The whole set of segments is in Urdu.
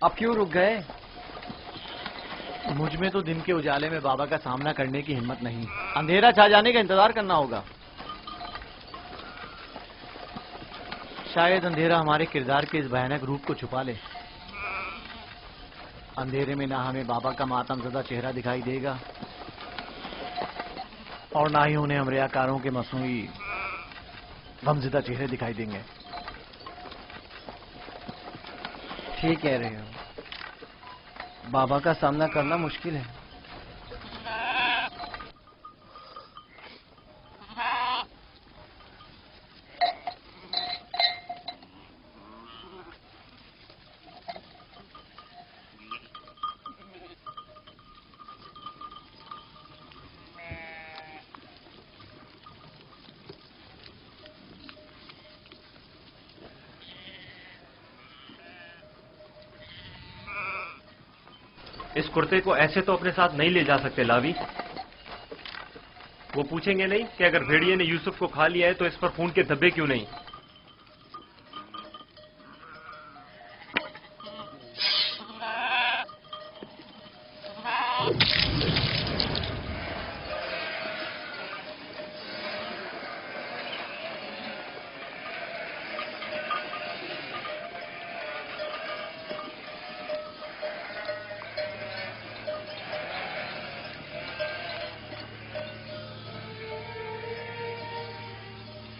اب کیوں رک گئے؟ مجھ میں تو دن کے اجالے میں بابا کا سامنا کرنے کی ہمت نہیں، اندھیرا چھا جانے کا انتظار کرنا ہوگا۔ شاید اندھیرا ہمارے کردار کے اس بھیانک روپ کو چھپا لے۔ اندھیرے میں نہ ہمیں بابا کا ماتم زدہ چہرہ دکھائی دے گا اور نہ ہی انہیں ہم ریاکاروں کے مصنوعی غمزدہ چہرے دکھائی دیں گے۔ ٹھیک کہہ رہے ہو، بابا کا سامنا کرنا مشکل ہے۔ اس کرتے کو ایسے تو اپنے ساتھ نہیں لے جا سکتے لاوی۔ وہ پوچھیں گے نہیں کہ اگر بھیڑیے نے یوسف کو کھا لیا ہے تو اس پر خون کے دھبے کیوں نہیں؟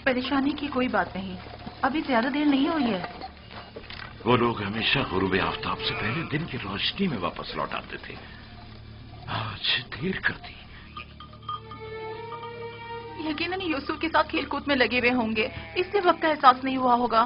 پریشانی کی کوئی بات نہیں، ابھی زیادہ دیر نہیں ہوئی ہے۔ وہ لوگ ہمیشہ غروب آفتاب سے پہلے دن کی روشنی میں واپس لوٹ آتے تھے، آج دیر کر دی۔ یقیناً یوسف کے ساتھ کھیل کود میں لگے ہوئے ہوں گے، اس لیے وقت کا احساس نہیں ہوا ہوگا۔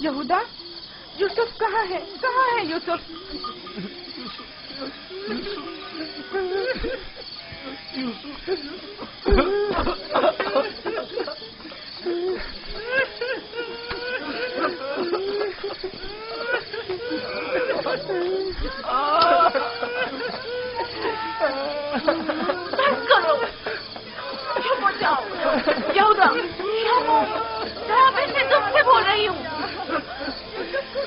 یہودا، یوسف کہاں ہے؟ کہاں ہے یوسف؟ یہودا، میں تم سے بول رہی ہوں،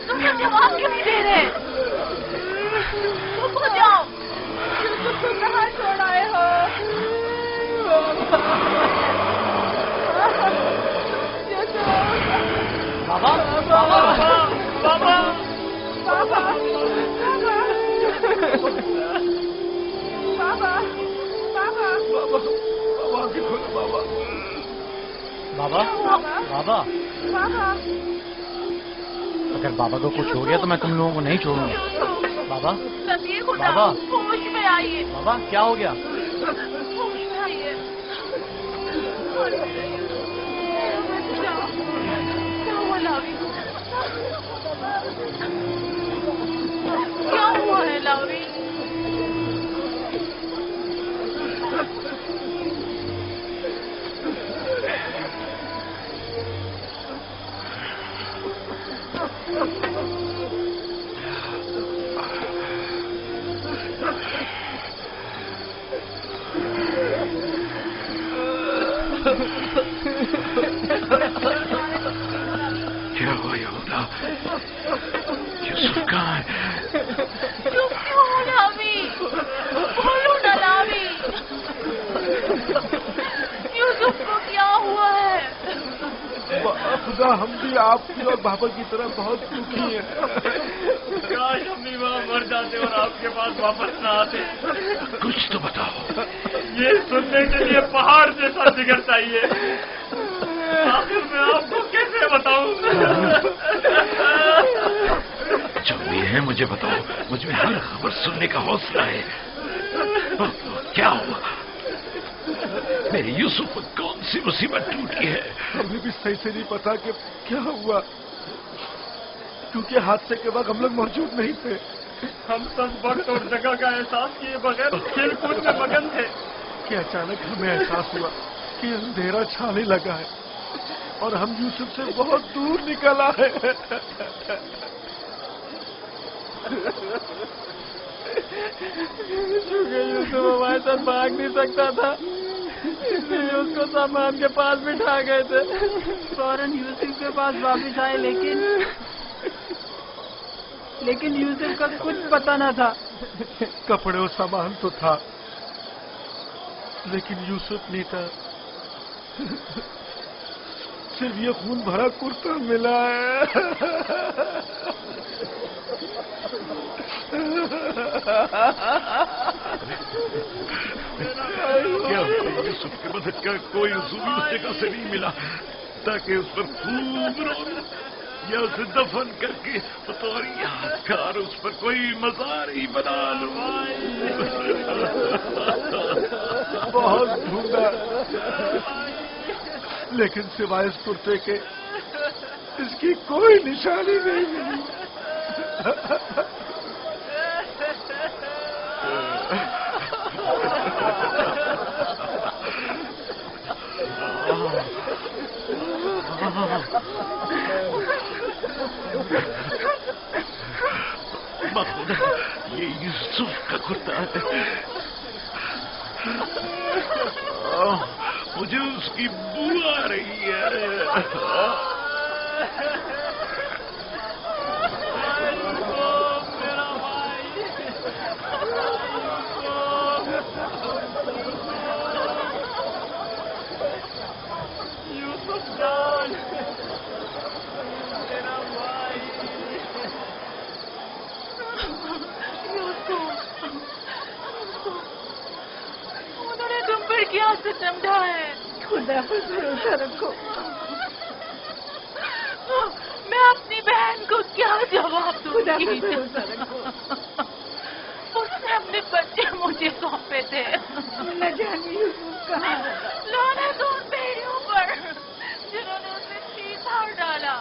تم نے جواب کیوں نہیں دے رہے؟ تم ہو جاؤ، تم کہاں چھوڑ آئے ہو؟ بابا بابا بابا بابا بابا بابا بابا، اگر بابا کو کچھ ہو گیا تو میں تم لوگوں کو نہیں چھوڑوں گا۔ بابا بابا ہوش میں آئیے، بابا کیا ہو گیا؟ ہوش میں آئیے۔ کیا ہوا لاوی؟ کیا ہوا یہودا؟ یوسف کہاں ہے؟ چپ کیوں ہو لاوی؟ بولو نا لاوی، یوسف کو کیا ہوا ہے؟ خدا ہم بھی آپ کی اور بابا کی طرح بہت دکھی ہیں. کاش ہم بھی وہاں مر جاتے اور آپ کے پاس واپس نہ آتے. کچھ تو بتاؤ. یہ سننے کے لیے پہاڑ جیسا جگر چاہیے. آخر میں آپ کو کیسے بتاؤں؟ جو بھی ہے مجھے بتاؤ. مجھ میں ہر خبر سننے کا حوصلہ ہے. کیا ہوا؟ میرے یوسف کو کون سی مصیبت ٹوٹی ہے؟ ہمیں بھی صحیح سے نہیں پتا کہ کیا ہوا، کیونکہ حادثے کے وقت ہم لوگ موجود نہیں تھے. ہم سب وقت اور جگہ کا احساس کیے بغیر کھیل کود میں مگن تھے کہ اچانک ہمیں احساس ہوا کہ اندھیرا چھانے لگا ہے اور ہم یوسف سے بہت دور نکل آئے. کیونکہ یوسف ہمارے ساتھ بھاگ نہیں سکتا تھا، اس لیے اس کو سامان کے پاس بٹھا گئے تھے. فوراً یوسف کے پاس واپس آئے، لیکن یوسف کا کچھ پتہ نہ تھا. کپڑے اور سامان تو تھا لیکن یوسف نہیں تھا. صرف یہ خون بھرا کرتا ملا ہے. کیا یوسف کے مدد کا کوئی اصول اس جگہ سے نہیں ملا تاکہ اس پر خوب رو یا اسے دفن کر کے بطور یادگار اس پر کوئی مزار ہی بنا لوں. بہت ڈھونڈا لیکن سوائے اس کرتے کے اس کی کوئی نشانی نہیں ملی. بخدا یہ یوسف کا کرتا ہے. مجھے اس کی بو آ رہی ہے. انہوں نے تم پر کیا ستم ڈھا ہے؟ خدا پر بھروسہ رکھو. میں اپنی بہن کو کیا جواب دوں خدا پر گی؟ بھروسہ رکھو. اس نے اپنے بچے مجھے سونپے تھے. نہ جانے یوسف کہاں ہے. لعنت ان بھیڑیوں پر جنہوں نے اسے چیز ہار ڈالا.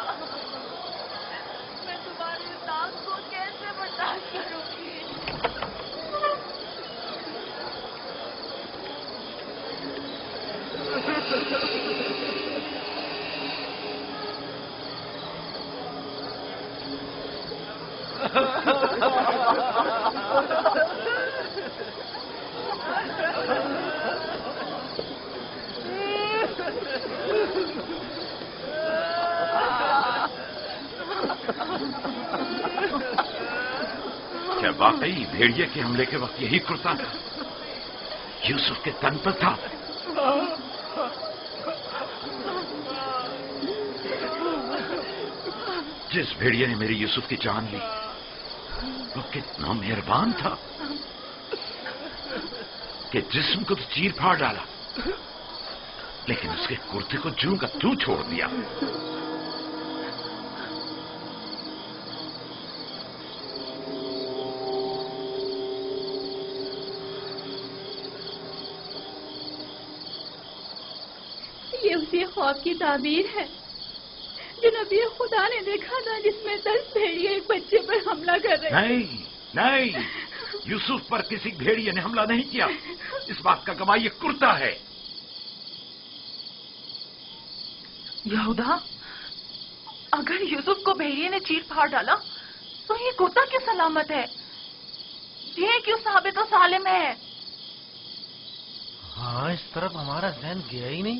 میں تمہاری اس آگ کو کیسے برداشت کروں گی؟ کیا واقعی بھیڑیے کے حملے کے وقت یہی کرتا یوسف کے تن پر تھا؟ جس بھیڑیے نے میری یوسف کی جان لی وہ کتنا مہربان تھا کہ جسم کو تو چیر پھاڑ ڈالا لیکن اس کے کرتے کو جوں کا توں چھوڑ دیا. یہ اسی خواب کی تعبیر ہے جو نبی خدا نے دیکھا تھا جس میں 10 بھیڑیے ایک بچے پر حملہ کر رہے. نہیں یوسف پر کسی بھیڑیے نے حملہ نہیں کیا. اس بات کا گواہ یہ کرتا ہے. یہودا، اگر یوسف کو بھیڑیے نے چیر پھاڑ ڈالا تو یہ کرتا کی سلامت ہے؟ یہ کیوں ثابت و سالم ہے؟ ہاں، اس طرف ہمارا ذہن گیا ہی نہیں.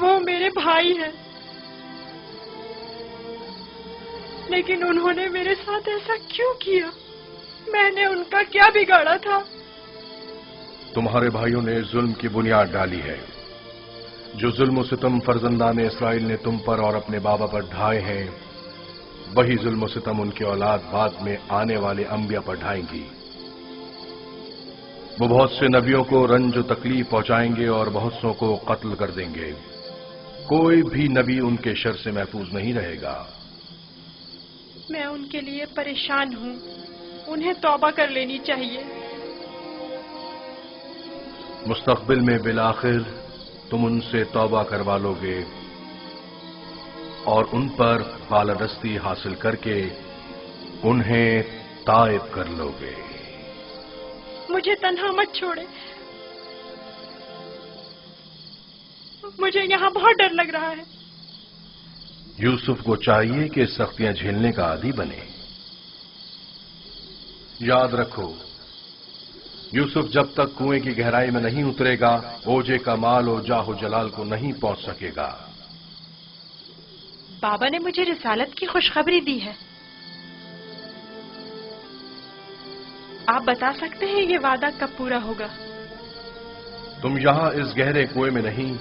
وہ میرے بھائی ہیں، لیکن انہوں نے میرے ساتھ ایسا کیوں کیا؟ میں نے ان کا کیا بگاڑا تھا؟ تمہارے بھائیوں نے ظلم کی بنیاد ڈالی ہے۔ جو ظلم و ستم فرزندان اسرائیل نے تم پر اور اپنے بابا پر ڈھائے ہیں، وہی ظلم و ستم ان کی اولاد بعد میں آنے والے انبیاء پر ڈھائیں گی۔ وہ بہت سے نبیوں کو رنج و تکلیف پہنچائیں گے اور بہت سوں کو قتل کر دیں گے۔ کوئی بھی نبی ان کے شر سے محفوظ نہیں رہے گا۔ میں ان کے لیے پریشان ہوں، انہیں توبہ کر لینی چاہیے۔ مستقبل میں بالآخر تم ان سے توبہ کروا لو گے اور ان پر بالادستی حاصل کر کے انہیں تائب کر لو گے۔ مجھے تنہا مت چھوڑے، مجھے یہاں بہت ڈر لگ رہا ہے۔ یوسف کو چاہیے کہ سختیاں جھیلنے کا عادی بنے۔ یاد رکھو، یوسف جب تک کنویں کی گہرائی میں نہیں اترے گا، اوجے کا مال و جاہ و جلال کو نہیں پہنچ سکے گا۔ بابا نے مجھے رسالت کی خوشخبری دی ہے۔ آپ بتا سکتے ہیں یہ وعدہ کب پورا ہوگا؟ تم یہاں اس گہرے کنویں میں نہیں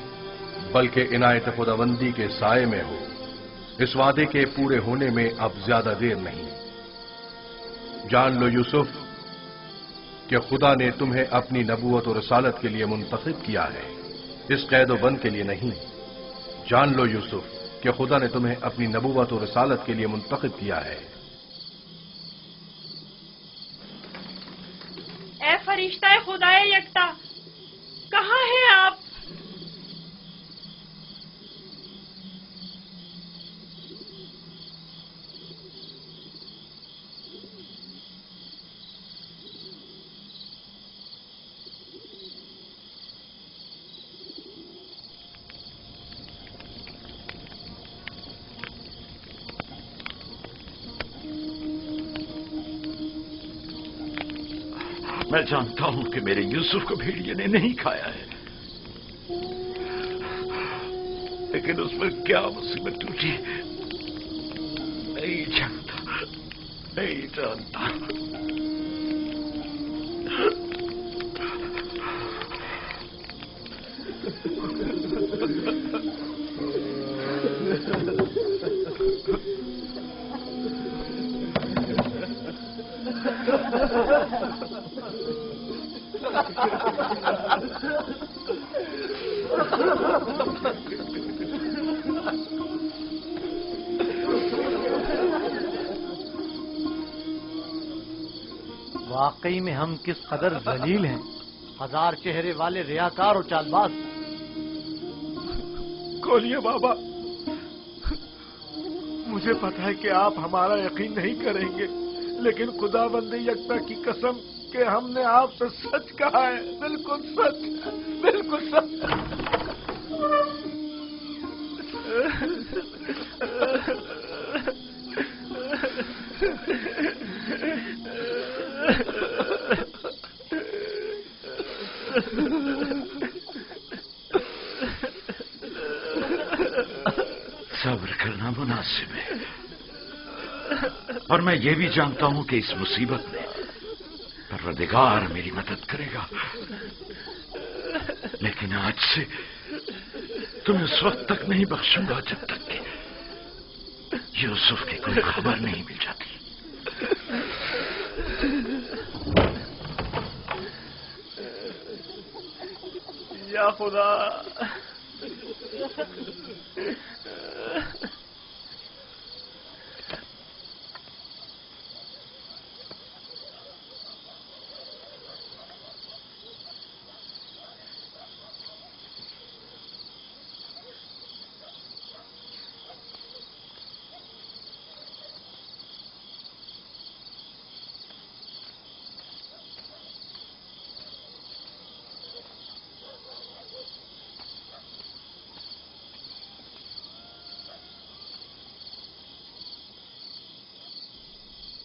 بلکہ عنایت خداوندی کے سائے میں ہو۔ اس وعدے کے پورے ہونے میں اب زیادہ دیر نہیں۔ جان لو یوسف کہ خدا نے تمہیں اپنی نبوت اور رسالت کے لیے منتخب کیا ہے، اس قید و بند کے لیے نہیں۔ جان لو یوسف کہ خدا نے تمہیں اپنی نبوت اور رسالت کے لیے منتخب کیا ہے۔ اے فرشتہ خدا یکتا، کہاں ہیں آپ؟ میں جانتا ہوں کہ میرے یوسف کو بھیڑیے نے نہیں کھایا ہے، لیکن اس پر کیا مصیبت ٹوٹی نہیں جانتا، نہیں جانتا۔ واقعی میں ہم کس قدر ذلیل ہیں، ہزار چہرے والے ریاکار اور چال باز۔ کھولیے بابا، مجھے پتا ہے کہ آپ ہمارا یقین نہیں کریں گے، لیکن خدا بندے یکتا کی قسم کہ ہم نے آپ سے سچ کہا ہے، بالکل سچ، بالکل سچ۔ صبر کرنا مناسب ہے، اور میں یہ بھی جانتا ہوں کہ اس مصیبت میں پروردگار میری مدد کرے گا، لیکن آج سے تمہیں اس وقت تک نہیں بخشوں گا جب تک کہ یوسف کی کوئی خبر نہیں مل جاتی۔ یا خدا،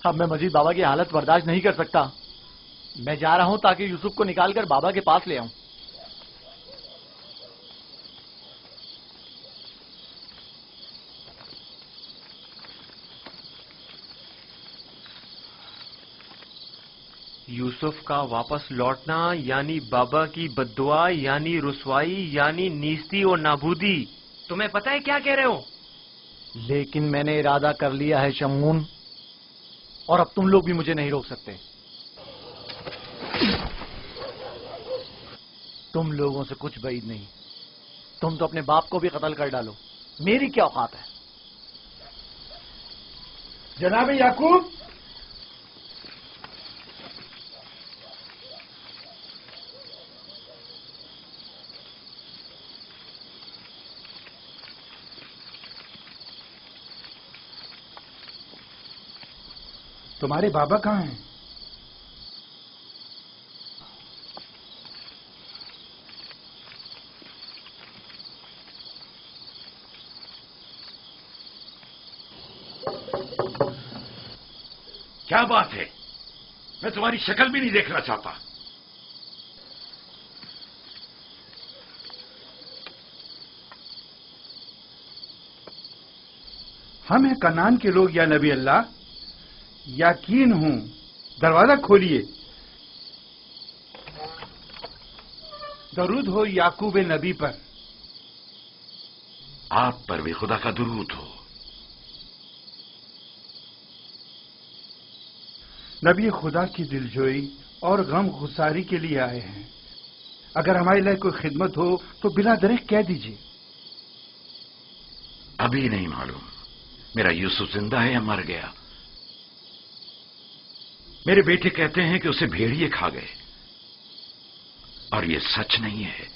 اب میں مزید بابا کی حالت برداشت نہیں کر سکتا۔ میں جا رہا ہوں تاکہ یوسف کو نکال کر بابا کے پاس لے آؤں۔ یوسف کا واپس لوٹنا یعنی بابا کی بددعا یعنی رسوائی یعنی نیستی اور نابودی. تمہیں پتہ ہے کیا کہہ رہے ہو؟ لیکن میں نے ارادہ کر لیا ہے شمعون، اور اب تم لوگ بھی مجھے نہیں روک سکتے. تم لوگوں سے کچھ بعید نہیں. تم تو اپنے باپ کو بھی قتل کر ڈالو، میری کیا اوقات ہے؟ جناب یعقوب، تمہارے بابا کہاں ہیں؟ کیا بات ہے؟ میں تمہاری شکل بھی نہیں دیکھنا چاہتا. ہم ہیں کنعان کے لوگ یا نبی اللہ. یقین ہوں، دروازہ کھولیے. درود ہو یعقوب نبی پر. آپ پر بھی خدا کا درود ہو. نبی خدا کی دلجوئی اور غم گساری کے لیے آئے ہیں. اگر ہمارے لیے کوئی خدمت ہو تو بلا دریغ کہہ دیجیے. ابھی نہیں معلوم میرا یوسف زندہ ہے یا مر گیا. میرے بیٹے کہتے ہیں کہ اسے بھیڑیے کھا گئے، اور یہ سچ نہیں ہے.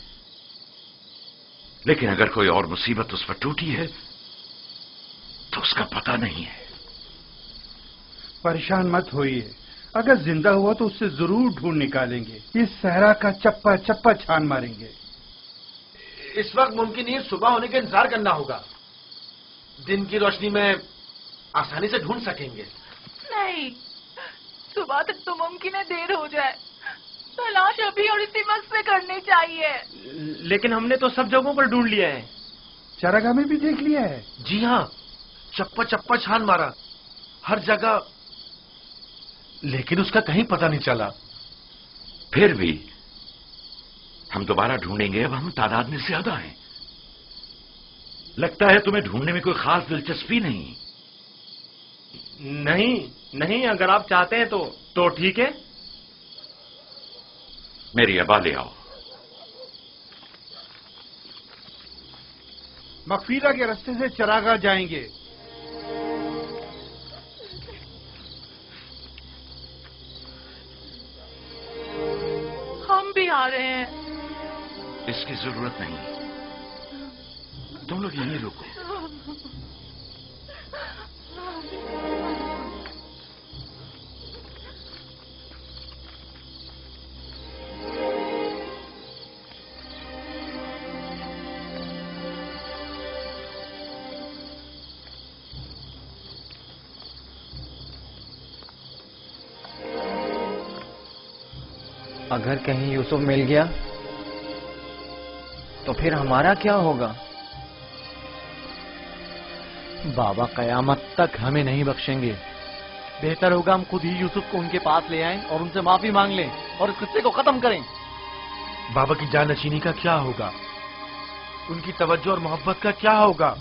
لیکن اگر کوئی اور مصیبت اس پر ٹوٹی ہے تو اس کا پتہ نہیں ہے. پریشان مت ہوئیے، اگر زندہ ہوا تو اسے ضرور ڈھونڈ نکالیں گے. اس صحرا کا چپا چپا چھان ماریں گے. اس وقت ممکن نہیں صبح ہونے کا انتظار کرنا ہوگا. دن کی روشنی میں آسانی سے ڈھونڈ سکیں گے. نہیں، صبح تک تو ممکن ہے دیر ہو جائے. تلاش ابھی اور اسی وقت سے کرنی چاہیے. لیکن ہم نے تو سب جگہوں پر ڈھونڈ لیا ہے. چراگاہ میں بھی دیکھ لیا ہے. جی ہاں، چپا چپا چھان مارا ہر جگہ، لیکن اس کا کہیں پتہ نہیں چلا. پھر بھی ہم دوبارہ ڈھونڈیں گے. اب ہم تعداد میں زیادہ ہیں. لگتا ہے تمہیں ڈھونڈنے میں کوئی خاص دلچسپی نہیں. نہیں، اگر آپ چاہتے ہیں تو ٹھیک ہے. میری ابا لے آؤ. مغفیرہ کے راستے سے چراگاہ جائیں گے. ہم بھی آ رہے ہیں. اس کی ضرورت نہیں، تم لوگ یہیں رکو. اگر کہیں یوسف مل گیا تو پھر ہمارا کیا ہوگا؟ بابا قیامت تک ہمیں نہیں بخشیں گے. بہتر ہوگا ہم خود ہی یوسف کو ان کے پاس لے آئیں اور ان سے معافی مانگ لیں اور اس قصے کو ختم کریں. بابا کی جانشینی کا کیا ہوگا؟ ان کی توجہ اور محبت کا کیا ہوگا؟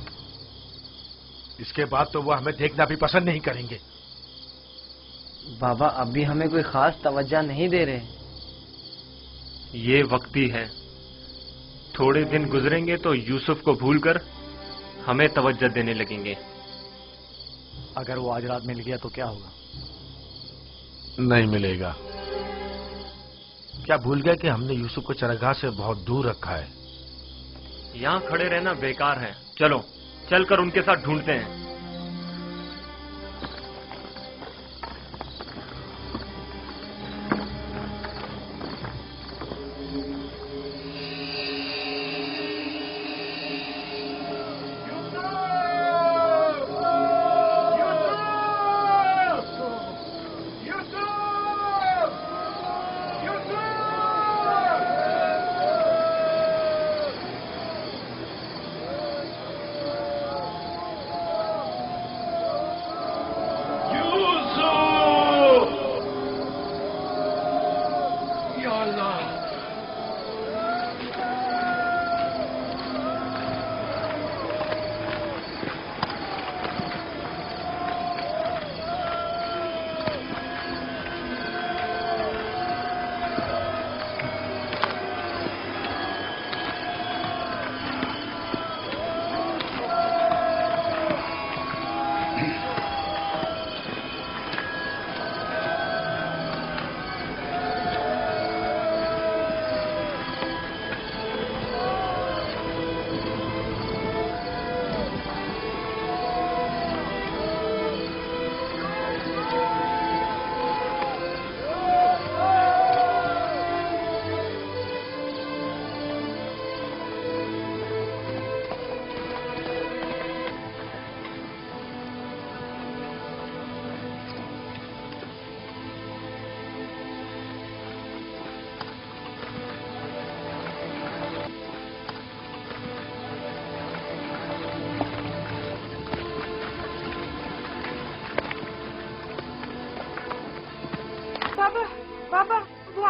اس کے بعد تو وہ ہمیں دیکھنا بھی پسند نہیں کریں گے. بابا اب بھی ہمیں کوئی خاص توجہ نہیں دے رہے. یہ وقتی ہے. تھوڑے دن گزریں گے تو یوسف کو بھول کر ہمیں توجہ دینے لگیں گے. اگر وہ آج رات مل گیا تو کیا ہوگا؟ نہیں ملے گا. کیا بھول گیا کہ ہم نے یوسف کو چراگاہ سے بہت دور رکھا ہے؟ یہاں کھڑے رہنا بیکار ہے. چلو چل کر ان کے ساتھ ڈھونڈتے ہیں.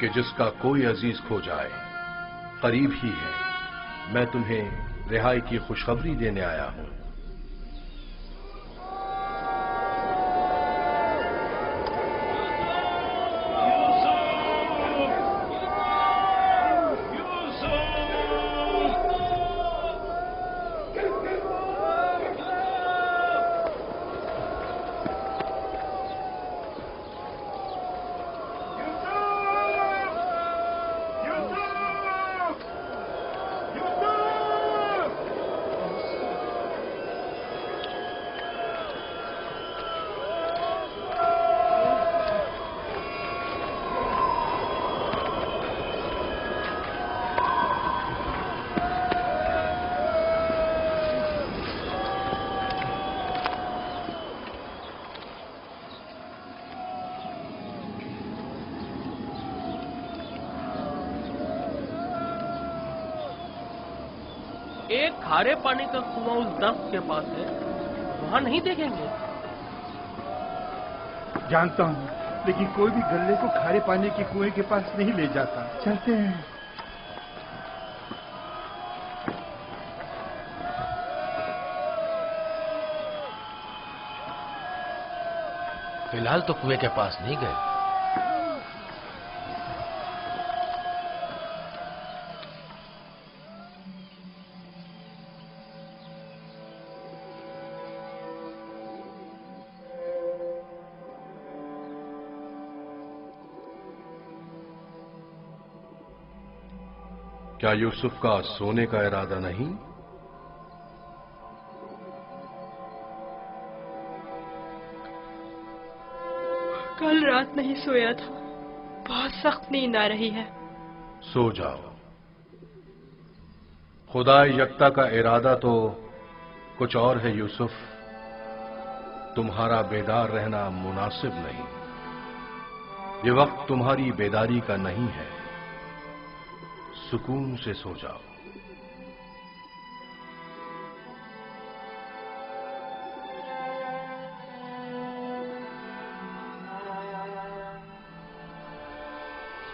کہ جس کا کوئی عزیز کھو جائے قریب ہی ہے، میں تمہیں رہائی کی خوشخبری دینے آیا ہوں۔ ایک کھارے پانی کا کنواں اس درخت کے پاس ہے، وہاں نہیں دیکھیں گے؟ جانتا ہوں، لیکن کوئی بھی گلے کو کھارے پانی کے کنویں کے پاس نہیں لے جاتا۔ چلتے ہیں۔ فی الحال تو کنویں کے پاس نہیں گئے۔ کیا یوسف کا سونے کا ارادہ نہیں؟ کل رات نہیں سویا تھا، بہت سخت نیند آ رہی ہے۔ سو جاؤ۔ خدا یکتا کا ارادہ تو کچھ اور ہے یوسف، تمہارا بیدار رہنا مناسب نہیں۔ یہ وقت تمہاری بیداری کا نہیں ہے، سکون سے سو جاؤ۔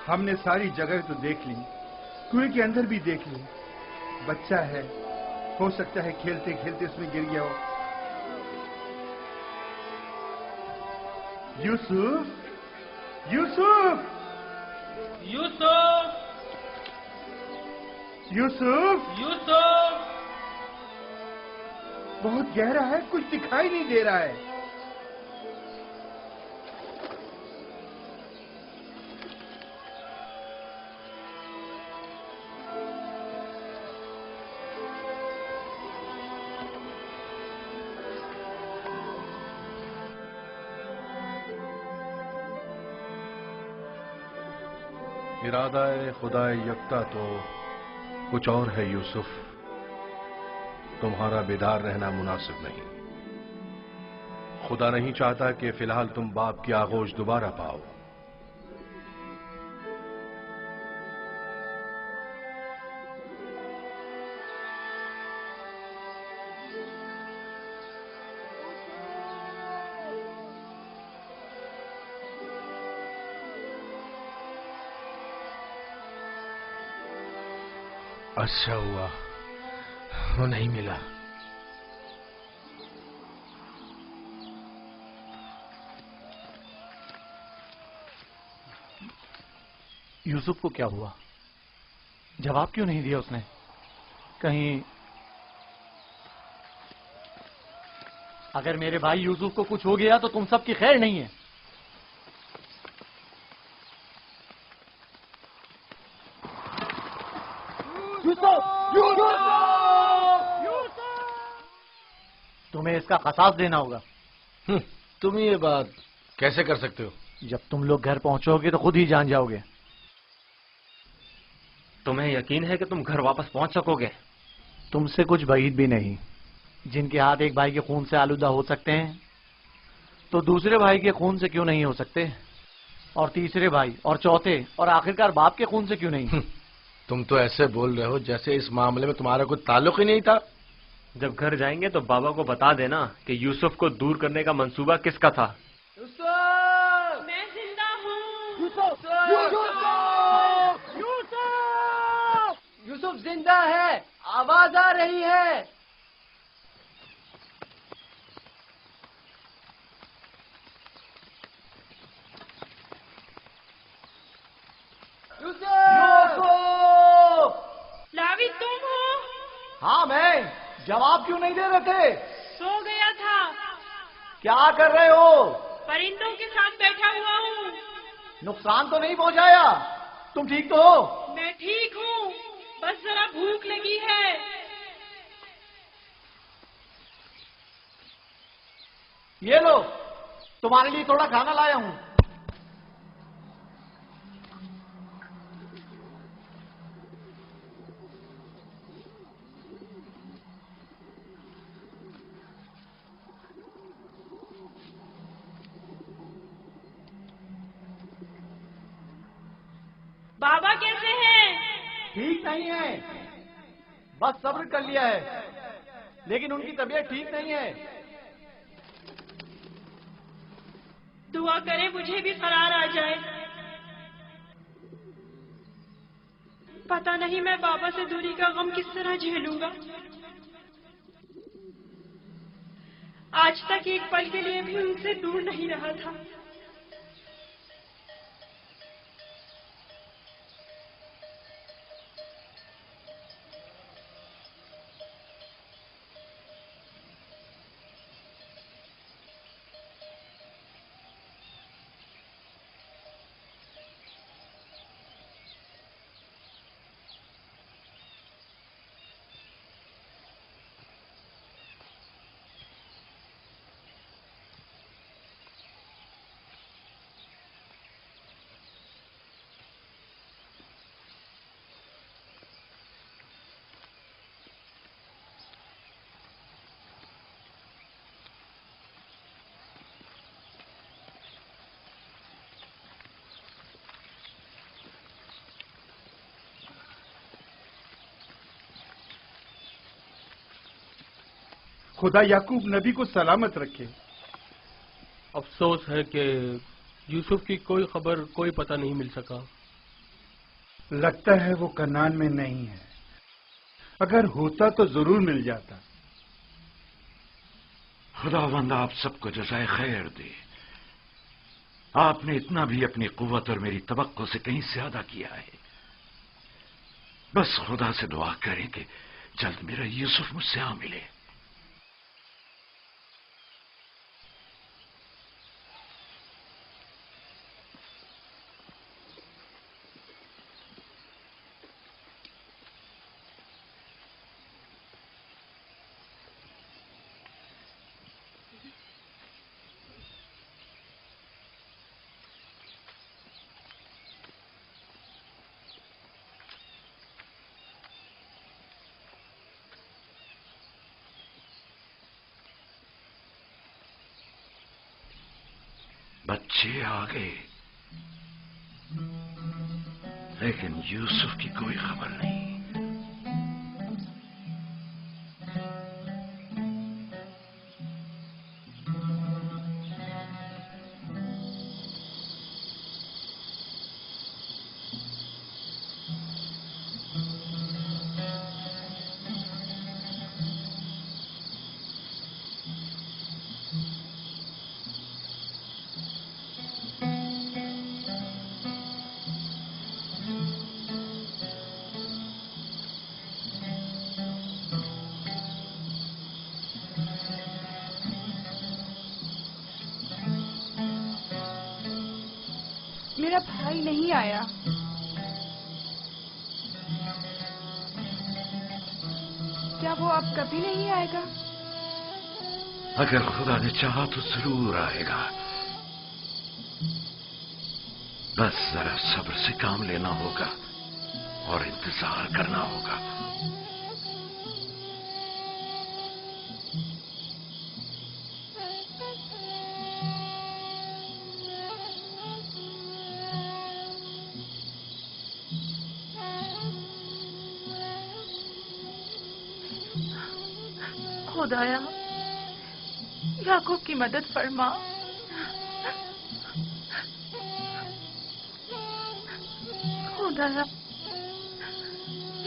ہم نے ساری جگہ تو دیکھ لی، کنویں کے اندر بھی دیکھ لی۔ بچہ ہے، ہو سکتا ہے کھیلتے کھیلتے اس میں گر گیا ہو۔ یوسف، یوسف، یوسف، یوسف، یوسف! بہت گہرا ہے، کچھ دکھائی نہیں دے رہا ہے۔ ارادہ خدا یکتا تو کچھ اور ہے یوسف، تمہارا بیدار رہنا مناسب نہیں۔ خدا نہیں چاہتا کہ فی الحال تم باپ کی آغوش دوبارہ پاؤ۔ اچھا ہوا وہ نہیں ملا۔ یوسف کو کیا ہوا؟ جواب کیوں نہیں دیا اس نے؟ کہیں اگر میرے بھائی یوسف کو کچھ ہو گیا تو تم سب کی خیر نہیں ہے۔ تمہیں اس کا قصاص دینا ہوگا۔ تم یہ بات کیسے کر سکتے ہو؟ جب تم لوگ گھر پہنچو گے تو خود ہی جان جاؤ گے۔ تمہیں یقین ہے کہ تم گھر واپس پہنچ سکو گے؟ تم سے کچھ بعید بھی نہیں۔ جن کے ہاتھ ایک بھائی کے خون سے آلودہ ہو سکتے ہیں تو دوسرے بھائی کے خون سے کیوں نہیں ہو سکتے؟ اور تیسرے بھائی اور چوتھے اور آخرکار باپ کے خون سے کیوں نہیں؟ تم تو ایسے بول رہے ہو جیسے اس معاملے میں تمہارا کوئی تعلق ہی نہیں تھا۔ جب گھر جائیں گے تو بابا کو بتا دینا کہ یوسف کو دور کرنے کا منصوبہ کس کا تھا۔ میں زندہ ہوں۔ یوسف زندہ ہے، آواز آ رہی ہے۔ یوسف! لاوی تم ہو؟ ہاں میں، جواب کیوں نہیں دے رہے تھے؟ سو گیا تھا۔ کیا کر رہے ہو؟ پرندوں کے ساتھ بیٹھا ہوا ہوں۔ نقصان تو نہیں پہنچایا؟ تم ٹھیک تو ہو؟ میں ٹھیک ہوں، بس ذرا بھوک لگی ہے۔ یہ لو، تمہارے لیے تھوڑا کھانا لایا ہوں۔ بابا کیسے ہیں؟ ٹھیک نہیں ہے، بس صبر کر لیا ہے، لیکن ان کی طبیعت ٹھیک نہیں ہے۔ دعا کرے مجھے بھی قرار آ جائے۔ پتہ نہیں میں بابا سے دوری کا غم کس طرح جھیلوں گا۔ آج تک ایک پل کے لیے بھی ان سے دور نہیں رہا تھا۔ خدا یعقوب نبی کو سلامت رکھے۔ افسوس ہے کہ یوسف کی کوئی خبر، کوئی پتہ نہیں مل سکا۔ لگتا ہے وہ کنعان میں نہیں ہے، اگر ہوتا تو ضرور مل جاتا۔ خداوند آپ سب کو جزائے خیر دے۔ آپ نے اتنا بھی اپنی قوت اور میری توقع سے کہیں زیادہ کیا ہے۔ بس خدا سے دعا کریں کہ جلد میرا یوسف مجھ سے آ ملے۔ بچے آ گئے، لیکن یوسف کی کوئی خبر نہیں۔ میرا بھائی نہیں آیا۔ کیا وہ اب کبھی نہیں آئے گا؟ اگر خدا نے چاہا تو ضرور آئے گا، بس ذرا صبر سے کام لینا ہوگا اور انتظار کرنا ہوگا۔ خدایا یعقوب کی مدد فرما۔ خدایا